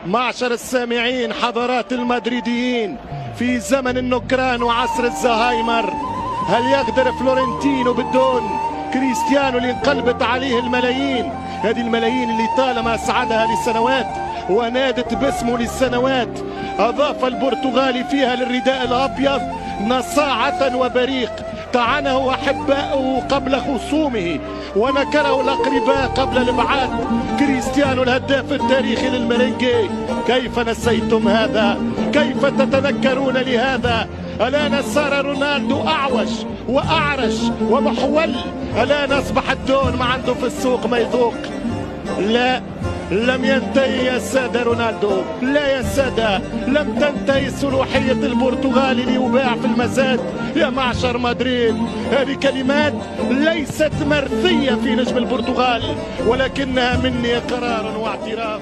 معشر السامعين حضرات المدريديين، في زمن النكران وعصر الزهايمر هل يقدر فلورنتينو بدون كريستيانو اللي انقلبت عليه الملايين؟ هذه الملايين اللي طالما اسعدها لسنوات ونادت باسمه للسنوات، اضاف البرتغالي فيها للرداء الابيض نصاعة وبريق، طعنه احباؤه قبل خصومه ونكره الاقرباء قبل الابعاد. كريستيانو الهداف التاريخي للمرنجي، كيف نسيتم هذا؟ كيف تتنكرون لهذا؟ الان صار رونالدو اعوج واعرج ومحول، الان اصبح الدون ما عنده في السوق ما يذوق. لا، لم ينتهي يا سادة رونالدو، لا يا سادة، لم تنتهي صلوحية البرتغال ليباع في المزاد يا معشر مدريد. هذه كلمات ليست مرثية في نجم البرتغال، ولكنها مني قرار واعتراف.